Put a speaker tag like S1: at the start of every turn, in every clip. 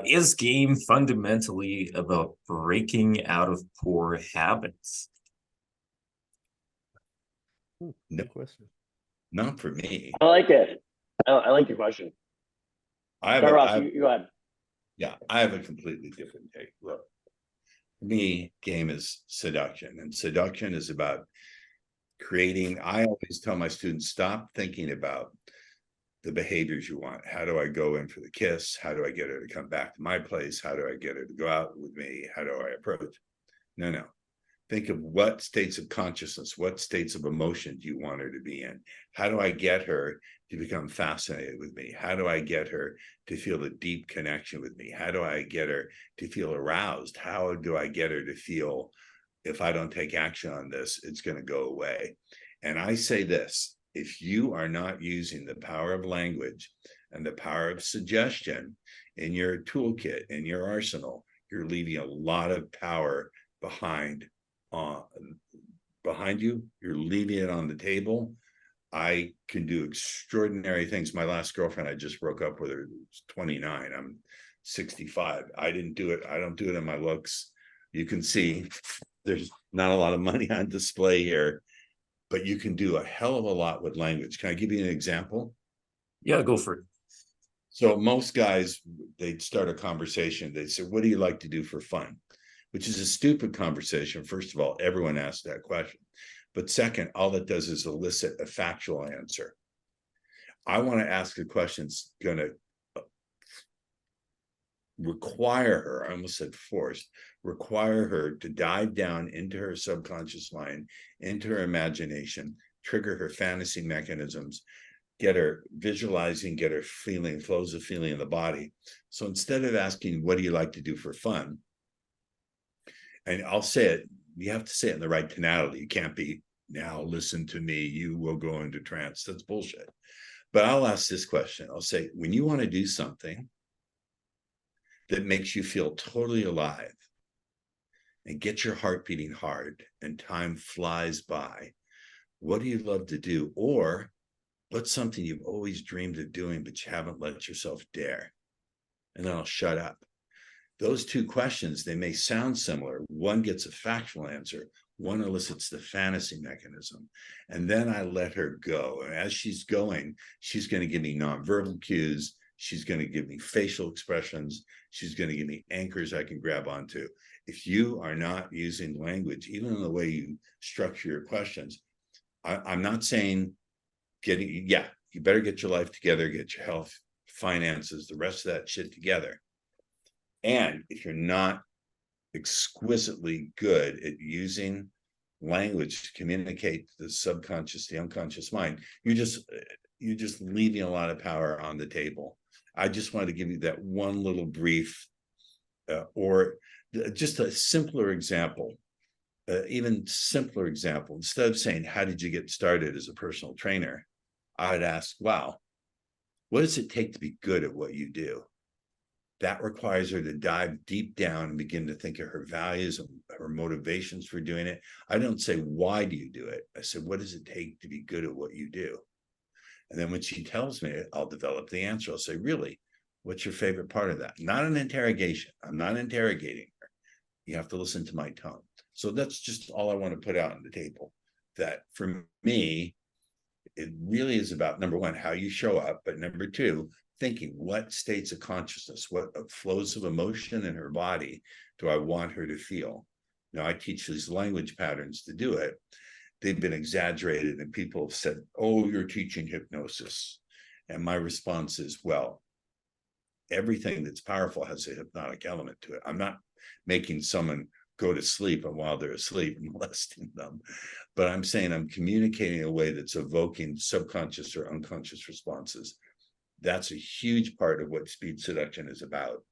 S1: Is game fundamentally about breaking out of poor habits?
S2: No,
S3: Good question.
S2: not for me.
S4: I like it. I like your question.
S2: I have
S4: Sorry,
S2: a,
S4: Ross,
S2: I have,
S4: you go ahead.
S2: yeah, I have a completely different take. Look, for me, game is seduction, and seduction is about creating. I always tell my students, stop thinking about the behaviors you want. How do I go in for the kiss? How do I get her to come back to my place? How do I get her to go out with me? How do I approach? No. Think of what states of consciousness, what states of emotion do you want her to be in? How do I get her to become fascinated with me? How do I get her to feel a deep connection with me? How do I get her to feel aroused? How do I get her to feel, if I don't take action on this, it's going to go away? And I say this, if you are not using the power of language and the power of suggestion in your toolkit, in your arsenal, you're leaving a lot of power behind you. You're leaving it on the table. I can do extraordinary things. My last girlfriend, I just broke up with her, was 29. I'm 65. I didn't do it. I don't do it in my looks. You can see there's not a lot of money on display here, but you can do a hell of a lot with language. Can I give you an example?
S1: Yeah, go for it.
S2: So most guys, they'd start a conversation. They'd say, what do you like to do for fun? Which is a stupid conversation. First of all, everyone asks that question. But second, all it does is elicit a factual answer. I want to ask a question that's going to require her, I almost said forced, require her to dive down into her subconscious mind, into her imagination, trigger her fantasy mechanisms, get her visualizing, get her feeling, flows of feeling in the body. So instead of asking, what do you like to do for fun? And I'll say it, you have to say it in the right tonality. You can't be, now listen to me, you will go into trance. That's bullshit. But I'll ask this question. I'll say, when you want to do something that makes you feel totally alive and get your heart beating hard and time flies by, what do you love to do? Or what's something you've always dreamed of doing, but you haven't let yourself dare? And then I'll shut up. Those two questions, they may sound similar. One gets a factual answer, one elicits the fantasy mechanism. And then I let her go. And as she's going, she's going to give me nonverbal cues. She's going to give me facial expressions. She's going to give me anchors I can grab onto. If you are not using language, even in the way you structure your questions, I'm not saying you better get your life together, get your health, finances, the rest of that shit together. And if you're not exquisitely good at using language to communicate to the subconscious, the unconscious mind, you're just leaving a lot of power on the table. I just wanted to give you that one little brief, or just a simpler example, even simpler example. Instead of saying, how did you get started as a personal trainer? I'd ask, wow, what does it take to be good at what you do? That requires her to dive deep down and begin to think of her values and her motivations for doing it. I don't say, why do you do it? I said, what does it take to be good at what you do? And then when she tells me, I'll develop the answer. I'll say, really, what's your favorite part of that? Not an interrogation. I'm not interrogating her. You have to listen to my tone. So that's just all I want to put out on the table. That for me, it really is about, number one, how you show up, but number two, thinking what states of consciousness, what flows of emotion in her body do I want her to feel? Now, I teach these language patterns to do it. They've been exaggerated, and people have said, oh, you're teaching hypnosis. And my response is, well, everything that's powerful has a hypnotic element to it. I'm not making someone go to sleep, and while they're asleep, molesting them. But I'm saying I'm communicating in a way that's evoking subconscious or unconscious responses. That's a huge part of what speed seduction is about.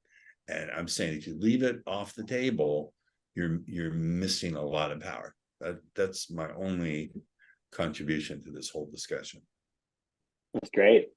S2: And I'm saying if you leave it off the table, you're missing a lot of power. That's my only contribution to this whole discussion.
S4: That's great.